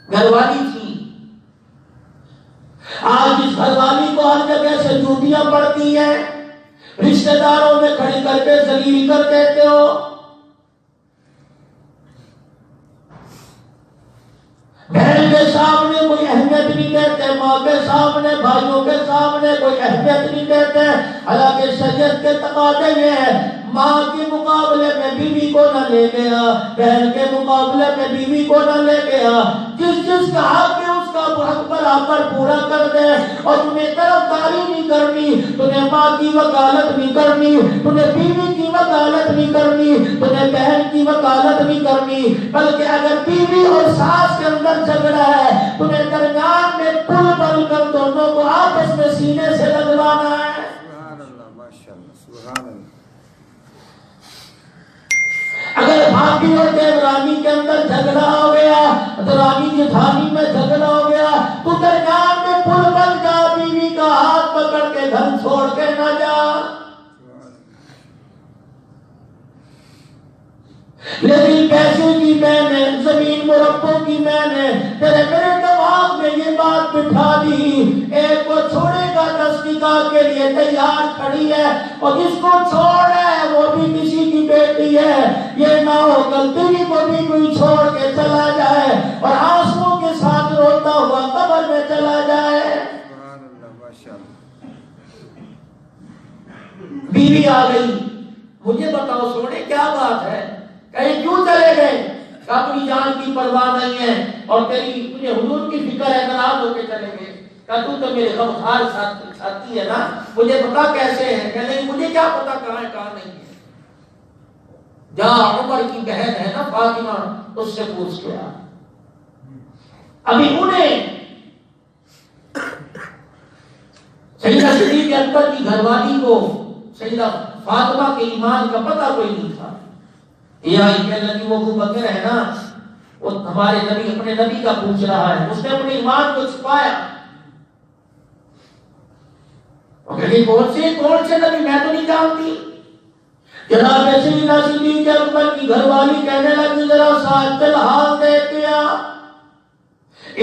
گھر والی تھی. آج اس گھر والی کو ہر جگہ سے جوتیاں پڑتی ہیں، رشتہ داروں میں کھڑی کر کے ذلیل کر دیتے ہو. بہن کے سامنے کوئی اہمیت نہیں دیتے، ماں کے سامنے، بھائیوں کے سامنے کوئی اہمیت نہیں دیتے. حالانکہ شریعت کے تقاضے یہ ہے، ماں کے مقابلے میں بیوی کو نہ لے گیا، بہن کے مقابلے میں بیوی کو نہ لے گیا. جس جس کا حق ہے اس کا حق برابر پورا کر دے. اور تمہیں طرفداری نہیں کرنی، تمہیں ماں کی وکالت نہیں کرنی، تمہیں بیوی کی وکالت نہیں کرنی، تمہیں بہن کی وکالت نہیں کرنی. بلکہ اگر بیوی اور ساس کے اندر جھگڑا ہے، تمہیں درمیان میں پل بل کر دونوں کو آپس میں سینے سے لگوانا ہے. سبحان اللہ، ماشاءاللہ، سبحان اللہ. اگر بھابھی اور دیورانی کے اندر جھگڑا ہو گیا، درانی جیٹھانی میں جھگڑا ہو گیا، تو درمیان میں پل بن جا، بیوی کا ہاتھ پکڑ کے گھر چھوڑ کے نہ جا. لیکن پیسے کی میں نے، زمین مربوں کی میں نے تیرے میرے دماغ میں یہ بات بٹھا دی، ایک کو چھوڑے گا 10 نکاح کے لیے تیار کھڑی ہے، اور جس کو چھوڑ ہے وہ بھی کسی کی بیٹی ہے. یہ نہ ہو کل تیری کو بھی کوئی چھوڑ کے چلا جائے اور آنسوؤں کے ساتھ روتا ہوا قبر میں چلا جائے. سبحان اللہ، ماشاءاللہ. بیوی آ گئی، مجھے بتاؤ سونے کیا بات ہے، کہیں کیوں چلے گئے؟ کہ اپنی جان کی پرواہ نہیں ہے اور تجھے حضور کی فکر ہے، ناراض ہو کے چلے گئے. کہ تو میرے غمخوار ساتھی ہے نا، مجھے پتا کیسے ہے. کہ نہیں مجھے کیا پتا کہاں ہے کہاں نہیں ہے. جہاں عمر کی بہن ہے نا فاطمہ، اس سے پوچھ کے آ. ابھی انہیں سیدہ صدیق اکبر کی گھر والی کو سیدہ فاطمہ کے ایمان کا پتہ کوئی نہیں تھا. یہاں کہنے لگی وہ ابو بکر ہے نا، وہ ہمارے نبی اپنے نبی کا پوچھ رہا ہے، اس نے اپنے ایمان کو چھپایا. کون سے نبی، میں تو نہیں جانتی. جناب سیدنا صدیق اکبر کی گھر والی کہنے لگی ذرا ساتھ چل ہاتھ دے دیا.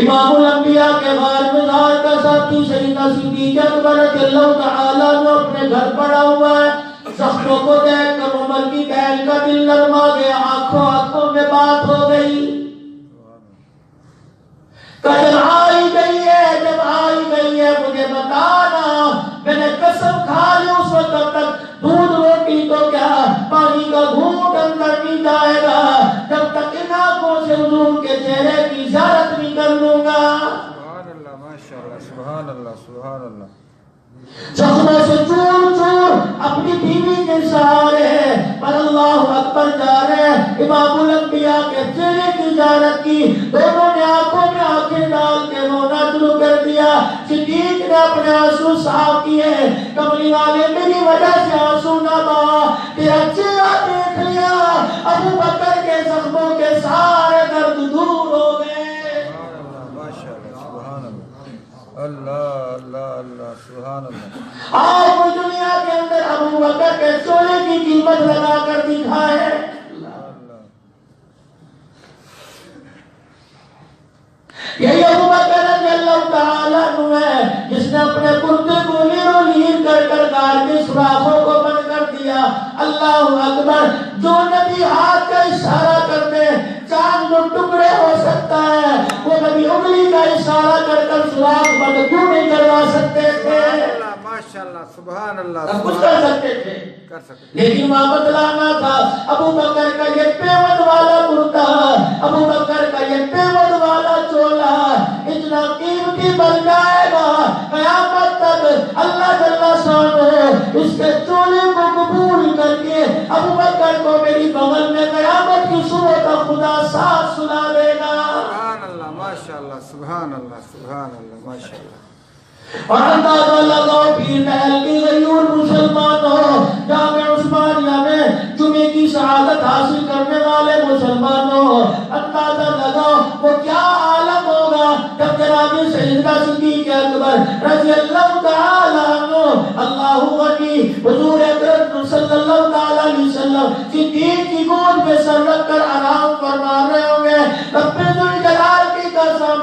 امام الانبیاء کے غار مزار کا ساتھی سیدنا صدیق اکبر رضی اللہ تعالیٰ عنہ اپنے گھر پڑا ہوا ہے. زخموں کو دیکھ کر عمر کی بہن کا دل نرما گیا، آنکھوں میں بات ہو گئی. جب آئی گئی ہے مجھے بتانا، میں نے قسم کھا لی اس وقت تک دودھ روٹی تو کیا پانی کا گھونٹ اندر نہیں جائے گا جب تک ان آنکھوں سے حضور کے چہرے کی زیارت نہیں کر لوں گا. سبحان اللہ، ماشاءاللہ، سبحان اللہ، سبحان اللہ. زخموں سے چور چور اپنی بیوی کے سہارے پر اللہ اکبر جا رہے ہیں. امام الانبیاء کے چہرے کی زیارت کی، دونوں نے آنکھوں میں آنکھیں ڈال کے رونا شروع کر دیا. صدیق نے اپنے آنسو صاف کیے، کملی والے میری وجہ سے آنسو نہ بہا، تیرا چہرہ دیکھ لیا، ابو بکر کے زخموں کے سارے درد دور ہو گئے. اللہ اللہ اللہ، سبحان اللہ. آج دنیا کے اندر ابو بکر کے سونے کی قیمت لگا کر دکھائے. یہی ابو بکر رضی اللہ تعالیٰ عنہ ہے جس نے اپنے کرتے کو لیرو لیر کر کر غار کے سوراخوں کو بند کر دیا. اللہ اکبر. جو نبی ہاتھ کا اشارہ کر دے چاند جو ٹکڑے ہو سکتا ہے، وہ نبی انگلی کا اشارہ کر کر سوراخ بند کیوں نہیں کروا سکتے تھے؟ ماشاءاللہ، سبحان اللہ. سب کچھ کر سکتے تھے، لیکن وہاں بدلانا تھا. ابو بکر کا یہ پیوند والا کرتا، ابو بکر کا یہ پیوند والا چولا اتنا قیمتی بن جائے گا قیامت تک. اللہ جل شانہ اس کے چولے کو قبول کر کے ابو بکر کو میری بغل میں قیامت کی صبح تک خدا ساتھ سنا دے گا. سبحان اللہ، ماشاءاللہ، سبحان اللہ، سبحان اللہ، ماشاءاللہ. اور اندازہ لگاؤ پیر محل کی غیور مسلمانوں، جامع عثمانیہ میں جمعے کی شہادت حاصل کرنے والے مسلمانوں، اندازہ لگاؤ وہ کیا عالم ہوگا جب جناب سیدنا صدیق اکبر رضی اللہ تعالیٰ عنہ، اللہ غنی، حضور اکرم صلی اللہ تعالیٰ علیہ وسلم صدیق کی گود میں سر رکھ کر آرام فرما رہے ہوں گے. رب ذوالجلال کی قسم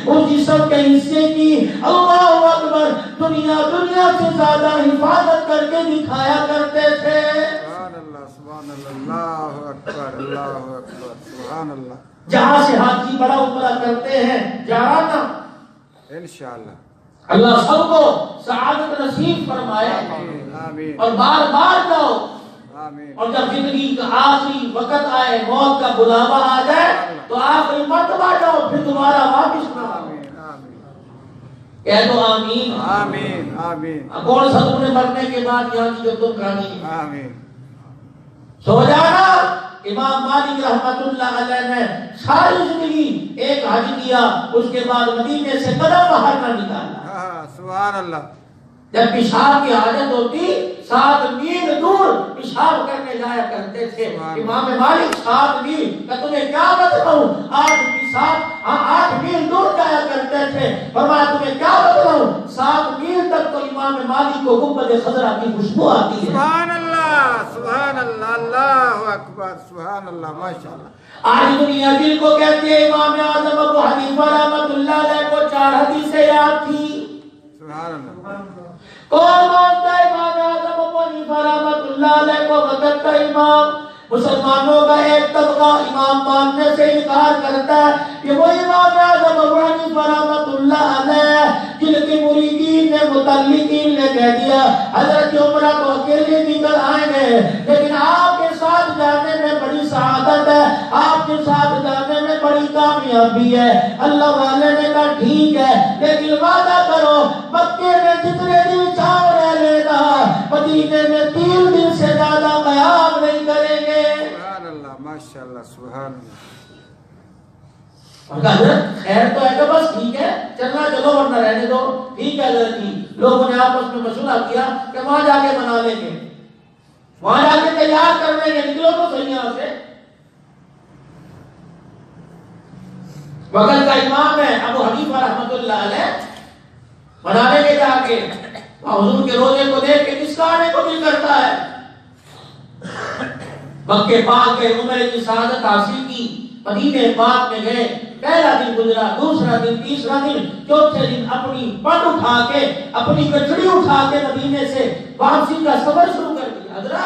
اس جسم کے حصے کی اللہ اکبر دنیا سے زیادہ حفاظت کر کے دکھایا کرتے تھے. سبحان اللہ اکبر اللہ اکبر سبحان اللہ. جہاں سے حاجی بڑا عمرہ کرتے ہیں جانا انشاءاللہ. اللہ سب کو سعادت نصیب فرمائے آمین اور بار بار جاؤ. آمین. اور جب زندگی کا آخری وقت آئے موت کا بلاوا آ جائے تو آخری مرتبہ جاؤ پھر دوبارہ واپس نہ آؤ. آمین آمین کہہ دو آمین. آمین آمین کون سا تم نے مرنے کے بعد یہاں کی جو تم کہانی ہے آمین. سو جانا. امام مالک رحمت اللہ علیہ نے ساری زندگی ایک حج کیا اس کے بعد مدینے سے قدم باہر نہ نکالا. سبحان اللہ. جب پیشاب کی حاجت ہوتی 7 میل دور پیشاب کرنے جایا کرتے تھے. امام مالک 7 میل کہ تمہیں کیا بتلاؤں 8 میل دور جایا کرتے تھے. فرمایا تمہیں کیا بتلاؤں 7 میل تک تو امام مالک کو گنبد خضرا کی خوشبو آتی ہے. سبحان اللہ سبحان اللہ اللہ اکبر سبحان اللہ ماشاءاللہ. آج دنیا جن کو کہتی ہے امام اعظم ابو حنیفہ رحمۃ اللہ علیہ کو 4 حدیثیں یاد تھی. سبحان اللہ. کون مانتا ہے امام اعظم ابو حنیفہ رحمۃ اللہ علیہ کو وقت کا امام؟ مسلمانوں کا ایک طبقہ امام ماننے سے انکار کرتا ہے کہ وہ امام اعظم ابو حنیفہ رحمۃ اللہ علیہ جن کے مریدین نے متعلقین نے کہہ دیا حضرت عمرہ تو اکیلے نکل آئیں گے لیکن آپ کے ساتھ جانے میں بڑی سعادت ہے, آپ کے ساتھ جانے میں بڑی کامیابی ہے. اللہ والے نے کہا ٹھیک ہے لیکن وعدہ کرو مکے میں جتنے دن چاہو رہ لینا مدینے میں 3 دن سے زیادہ قیام نہیں کریں گے. سبحان اللہ ماشاءاللہ سبحان اللہ. حضرت خیر تو ہے کہ بس ٹھیک ہے چلنا چلو ورنہ رہنے دو. ٹھیک ہے حضرت جی. لوگوں نے آپس میں مشورہ کیا کہ وہاں جا کے بنا لیں گے, وہاں جا کے تیار کر لیں گے, نکلو تو صحیح یہاں سے. وقت کا امام ہے ابو حنیفہ رحمۃ اللہ علیہ بنانے کے جا کے حضور کے روزے کو دیکھ کے کس کا آنے کو دل کرتا ہے. مکے پاک کے عمرے کی سعادت حاصل کی, مدینے پاک میں گئے. پہلا دن گزرا, دوسرا دن, تیسرا دن, چوتھے دن اپنی پٹ اٹھا کے اپنی گچڑی اٹھا کے مدینے سے واپسی کا سفر شروع کر دیا.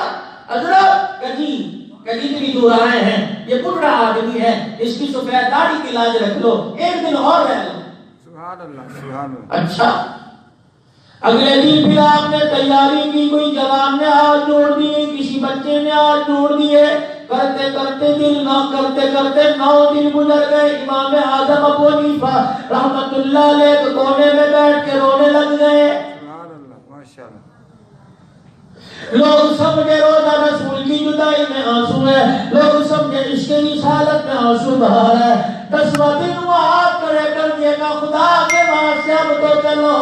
حضرت کتنی دور آئے ہیں, یہ بڑھڑا آدمی ہے, اس کی سفید داڑھی کی لاج رکھ لو, 1 دن اور رہ لو. سبحان اللہ سبحان اللہ. اچھا اگلے دن پھر آپ نے تیاری کی, کوئی جوان نے ہاتھ جوڑ دیے, کسی بچے نے ہاتھ جوڑ دیے, کرتے کرتے دن نہ کرتے کرتے 9 دن گزر گئے. امام اعظم ابو حنیفہ رحمۃ اللہ علیہ کونے میں بیٹھ کے رونے لگ گئے. سبحان اللہ ماشاءاللہ. لوگ سمجھے روزہ رسول کی جدائی میں آنسو ہے, لوگ سمجھے عشق رسالت میں آنسو بہا ہے. 10واں دن وہ ہاتھ کھڑے کر دیے گا خدا کے واسطے اب تو چلو.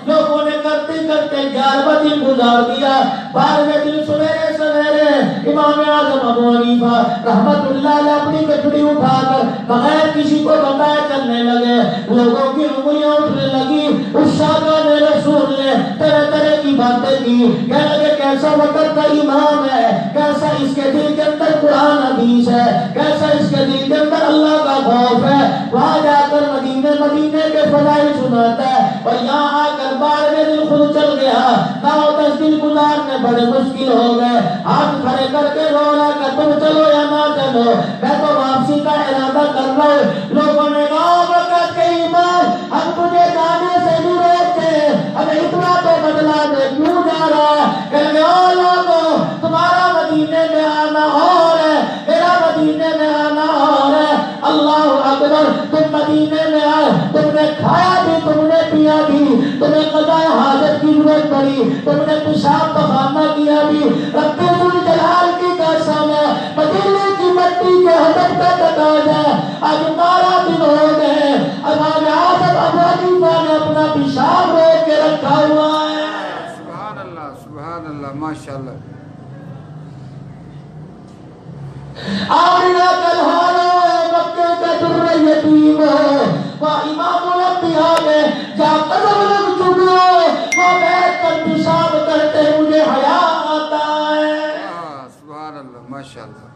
لوگوں نے کرتے کرتے 11واں دن گزار دیا. 12ویں دن سویرے سویرے امام اعظم ابو حنیفہ رحمت اللہ علیہ اپنی گٹھڑی اٹھا کر بغیر کسی کو بتائے چلنے لگے. لوگوں کی انگلیاں اٹھنے لگی. اس شاگرد رسول نے طرح طرح کی باتیں کی, کہنے لگے کیسا وقت کا امام ہے, کیسا اس کے دل کے اندر قرآن حدیث ہے, کیسا اس کے دل کے اندر اللہ کا خوف ہے. وہاں جا کر مدینے کے فضائل سناتا ہے اور یہاں آ کر 12ویں دن خود چل گیا. 9-10 دن گزارنے بڑے مشکل ہو گئے. ہاتھ کھڑے کر کے رو رہا کہ تم چلو یا نہ چلو, میں تو واپسی کا ارادہ کر رہا ہوں. لوگوں نے کہا وقت کے امام ہم تجھے جانے سے نہیں روکتے, ہمیں اتنا تو بدلا دے, کیوں جا رہا ہے؟ کہ لوگوں تمہارا مدینے میں آنا اور ہے, میرا مدینے میں آنا اور ہے. اللہ اکبر. تم مدینے میں آئے, تم نے کھایا بھی, تم نے پیا بھی, تمہیں قضاء حاجت کی ضرورت پڑی, تم نے پیشاب پخانہ کیا بھی. رب ذوالجلال کی قسم ہے مدینے کی مٹی کے حدب کا تقاضا ہے. آج 12 دن ہو گئے, امام اعظم ابو حنیفہ نے اپنا پیشاب روک کے رکھا ہوا ہے. سبحان اللہ سبحان اللہ ماشاءاللہ. آمینہ کلہانو مکہ کا در یتیم, وہ امام الانبیاء نے جا قدم لگ چکو, وہ بیٹھ کر پیشاب کرتے مجھے حیا آتا ہے. سبحان اللہ ماشاءاللہ.